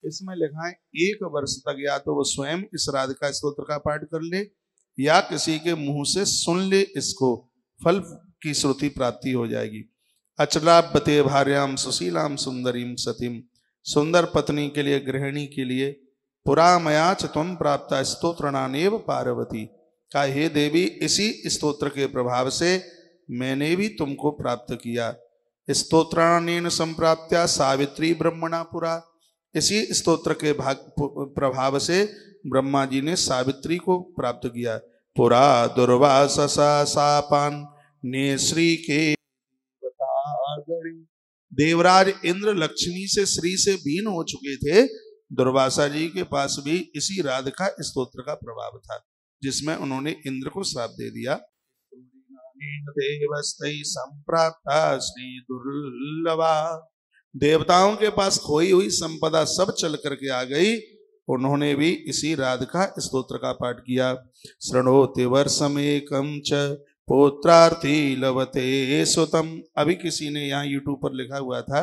इसमें लिखा है 1 वर्ष तक या तो वो स्वयं इस राधिका स्तोत्र का पाठ कर ले या किसी के मुंह से सुन ले, इसको फल की श्रुति प्राप्ति हो जाएगी। अचलाबते भार्याम सुशीलाम सुंदरीम सतीम, सुंदर पत्नी के लिए, गृहिणी के लिए, पुरा मया च त्वं प्राप्ता स्तोत्रणानेव पार्वती, का हे देवी इसी स्तोत्र के प्रभाव से मैंने भी तुमको प्राप्त किया। स्तोत्रानेन संप्राप्त्या सावित्री ब्रह्मणा पुरा, इसी स्तोत्र के प्रभाव से ब्रह्मा जी ने सावित्री को प्राप्त किया। पुरा दुर्वासा सापान ने श्री के देवराज इंद्र लक्ष्मी से श्री से बीन हो चुके थे। दुर्वासा जी के पास भी इसी राधिका स्तोत्र का प्रभाव था, जिसमें उन्होंने इंद्र को श्राप दे दिया। श्री दुर्लभा, देवताओं के पास खोई हुई संपदा सब चल करके आ गई। उन्होंने भी इसी राधिका स्तोत्र का पाठ किया। शृणोति वर्षमेकं च पुत्रार्थी लभते सुतम, अभी किसी ने यहाँ यूट्यूब पर लिखा हुआ था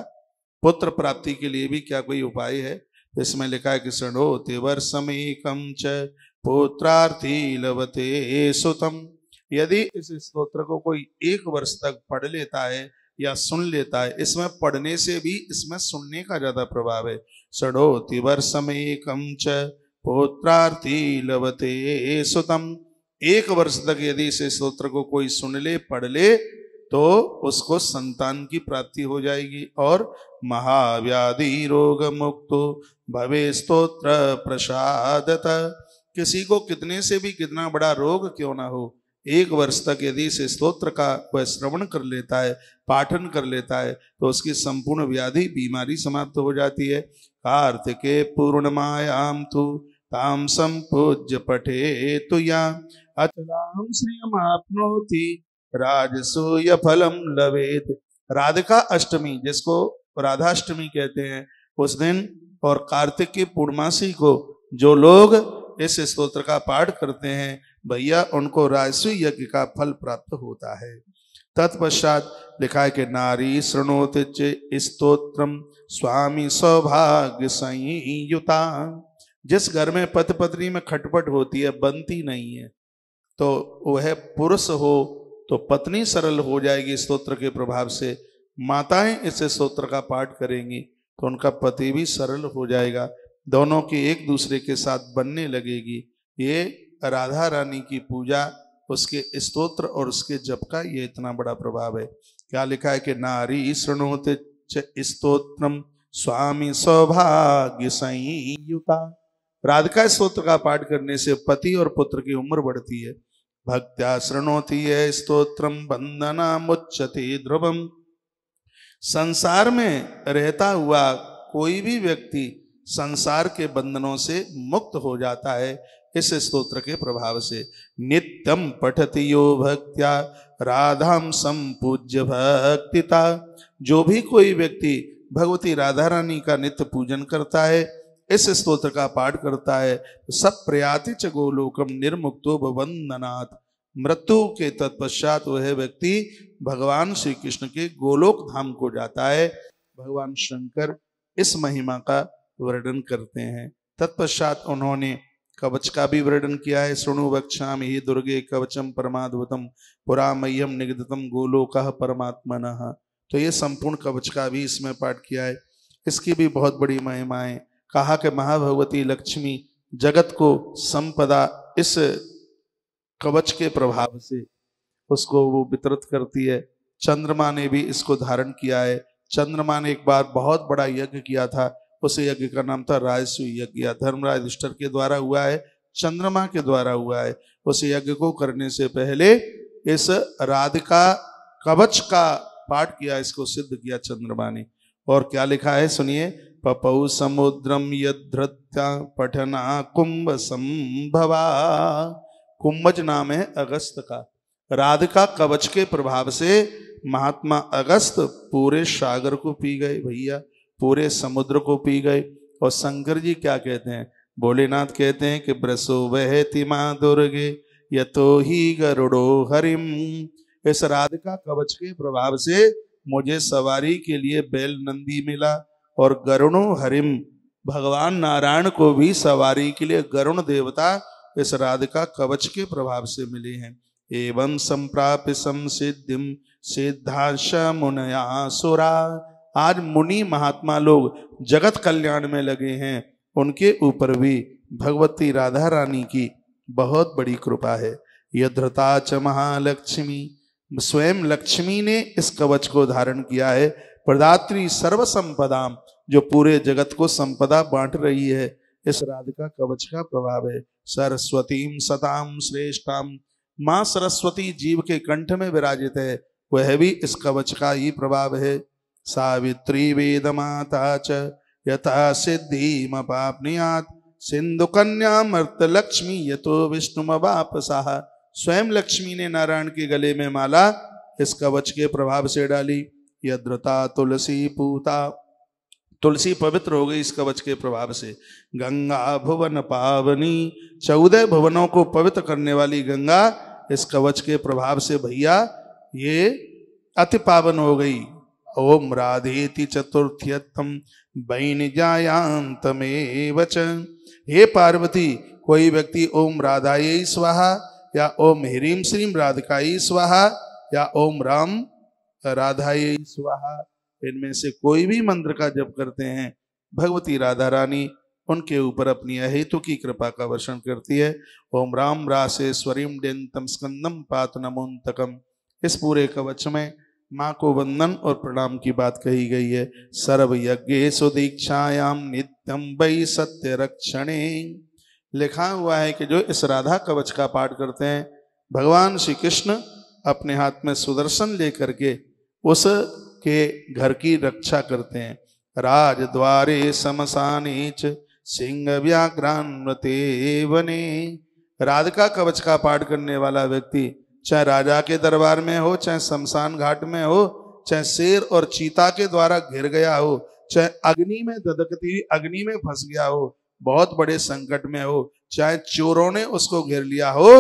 पुत्र प्राप्ति के लिए भी क्या कोई उपाय है। इसमें लिखा है कि शृणोति वर्षमेकं च पुत्रार्थी लभते सुतम, यदि इस स्तोत्र को कोई 1 वर्ष तक पढ़ लेता है या सुन लेता है, इसमें पढ़ने से भी इसमें सुनने का ज्यादा प्रभाव है। शृणोति वर्षमेकं च पुत्रार्थी लभते सुतम, 1 वर्ष तक यदि इस स्तोत्र को कोई सुन ले, पढ़ ले, तो उसको संतान की प्राप्ति हो जाएगी और महाव्याधि रोग मुक्तो भवे स्तोत्र प्रसादत, किसी को कितने से भी कितना बड़ा रोग क्यों ना हो, 1 वर्ष तक यदि इस स्तोत्र का वह श्रवण कर लेता है, पाठन कर लेता है, तो उसकी संपूर्ण व्याधि बीमारी समाप्त हो जाती है। कार्तिके पूर्णमायाम तु ताम संपूज्य पठे तो या अचलाम श्रियमाप्नोति राजसूय फलम लवेत, राधिका अष्टमी जिसको राधाष्टमी कहते हैं, उस दिन और कार्तिक की पूर्णमासी को जो लोग इस स्तोत्र का पाठ करते हैं, भैया उनको राजसूय यज्ञ का फल प्राप्त होता है। तत्पश्चात लिखा है कि नारी शृणोति च स्तोत्रम स्वामी सौभाग्य संयुता, जिस घर में पति पत्नी में खटपट होती है, बनती नहीं है, तो वह पुरुष हो तो पत्नी सरल हो जाएगी स्तोत्र के प्रभाव से। माताएं इस स्तोत्र का पाठ करेंगी तो उनका पति भी सरल हो जाएगा, दोनों की एक दूसरे के साथ बनने लगेगी। ये राधा रानी की पूजा, उसके स्तोत्र और उसके जप का ये इतना बड़ा प्रभाव है। क्या लिखा है कि नारी शृणोति च स्तोत्रम स्वामी सौभाग्य संयुता, राधिका स्तोत्र का पाठ करने से पति और पुत्र की उम्र बढ़ती है। भक्त्या शृणोति ये स्तोत्रम बंधना मुच्यते ध्रुवम, संसार में रहता हुआ कोई भी व्यक्ति संसार के बंधनों से मुक्त हो जाता है इस स्तोत्र के प्रभाव से। नित्यम पठति यो भक्त्या राधाम संपूज्य भक्तिता, जो भी कोई व्यक्ति भगवती राधा रानी का नित्य पूजन करता है, इस स्तोत्र का पाठ करता है, तो सब प्रयाति च गोलोकम निर्मुक्तो भवंदनात्, मृत्यु के तत्पश्चात वह व्यक्ति भगवान श्री कृष्ण के गोलोक धाम को जाता है। भगवान शंकर इस महिमा का वर्णन करते हैं। तत्पश्चात उन्होंने कवच का भी वर्णन किया है। शृणु वक्ष्यामि हि दुर्गे कवचम परमाद्भुतम पुरा मह्यम निगदितम गोलोकः परमात्मनः, तो ये संपूर्ण कवच का भी इसमें पाठ किया है। इसकी भी बहुत बड़ी महिमाएं। कहा कि महाभगवती लक्ष्मी जगत को संपदा इस कवच के प्रभाव से उसको वो वितरित करती है। चंद्रमा ने भी इसको धारण किया है। चंद्रमा ने एक बार बहुत बड़ा यज्ञ किया था, उस यज्ञ का नाम था राजसूय यज्ञ, धर्मराज युधिष्ठिर के द्वारा हुआ है, चंद्रमा के द्वारा हुआ है। उस यज्ञ को करने से पहले इस राधिका कवच का पाठ किया, इसको सिद्ध किया चंद्रमा ने। और क्या लिखा है सुनिए, पपौ समुद्रम यद्धृत्या पठना कुंभ संभवा, कुंभज नाम है अगस्त का। राधिका कवच के प्रभाव से महात्मा अगस्त पूरे सागर को पी गए भैया, पूरे समुद्र को पी गए। और शंकर जी क्या कहते हैं, भोलेनाथ कहते हैं कि ब्रसो वहति मां दुर्गे यतो ही गरुड़ो हरिम, इस राधिका कवच के प्रभाव से मुझे सवारी के लिए बैल नंदी मिला और गरुड़ो हरिम भगवान नारायण को भी सवारी के लिए गरुण देवता इस राधिका कवच के प्रभाव से मिले हैं। एवं संप्राप्य संसिद्धिम सिद्धांश मुनया सुरा। आज मुनि महात्मा लोग जगत कल्याण में लगे हैं, उनके ऊपर भी भगवती राधा रानी की बहुत बड़ी कृपा है। यद्रता च महालक्ष्मी, स्वयं लक्ष्मी ने इस कवच को धारण किया है। प्रदात्री सर्व संपदाम, जो पूरे जगत को संपदा बांट रही है, इस राधिका कवच का प्रभाव है। सरस्वतीम सताम श्रेष्ठाम, मां सरस्वती जीव के कंठ में विराजित है, वह भी इस कवच का ही प्रभाव है। सावित्री वेद माता च यथा सिद्धिमपाप्नुयात्, सिंधु कन्या मर्त लक्ष्मी यतो विष्णुमवापसाः। स्वयं लक्ष्मी ने नारायण के गले में माला इस कवच के प्रभाव से डाली। यद्रता तुलसी पूता, तुलसी पवित्र हो गई इस कवच के प्रभाव से। गंगा भुवन पावनी, 14 भुवनों को पवित्र करने वाली गंगा इस कवच के प्रभाव से भैया ये अति पावन हो गई। ओम राधेति चतुर्थ्यत्तम वैनिजायांतमेव च। हे पार्वती, कोई व्यक्ति ओम राधायै स्वाहा या ओम ह्रीं श्रीं राधिकायै स्वाहा या ओम राम राधायै स्वाहा, इनमें से कोई भी मंत्र का जप करते हैं, भगवती राधा रानी उनके ऊपर अपनी अहेतु की कृपा का वर्षण करती है। ओम राम रासेश्वरीम डेन्तम स्कंदम पात नमोन्तकम। इस पूरे कवच में माँ को वंदन और प्रणाम की बात कही गई है। सर्व यज्ञेषु दीक्षायाम नित्यम वै सत्य रक्षणे। लिखा हुआ है कि जो इस राधा कवच का पाठ करते हैं, भगवान श्री कृष्ण अपने हाथ में सुदर्शन लेकर के उस के घर की रक्षा करते हैं। राजद्वारे समसाने च सिंह व्याघ्रान्वते वने। राधिका कवच का पाठ करने वाला व्यक्ति चाहे राजा के दरबार में हो, चाहे शमशान घाट में हो, चाहे शेर और चीता के द्वारा घिर गया हो, चाहे अग्नि में दधकती अग्नि में फंस गया हो, बहुत बड़े संकट में हो, चाहे चोरों ने उसको घेर लिया हो,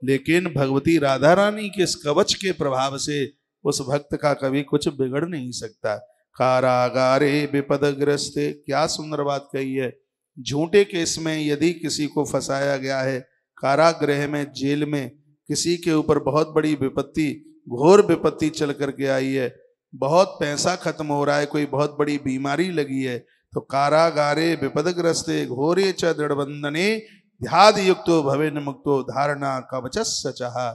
लेकिन भगवती राधा रानी के इस कवच के प्रभाव से उस भक्त का कभी कुछ बिगड़ नहीं सकता। कारागारे विपदग्रस्ते, क्या सुंदर बात कही है। झूठे केस में यदि किसी को फंसाया गया है, कारागृह में, जेल में, किसी के ऊपर बहुत बड़ी विपत्ति, घोर विपत्ति चल करके आई है, बहुत पैसा खत्म हो रहा है, कोई बहुत बड़ी बीमारी लगी है, तो कारागारे विपदग्रस्ते घोरे च दृढ़बंधने ध्याद युक्तो भवेन मुक्तो धारणा कवचस्य चः।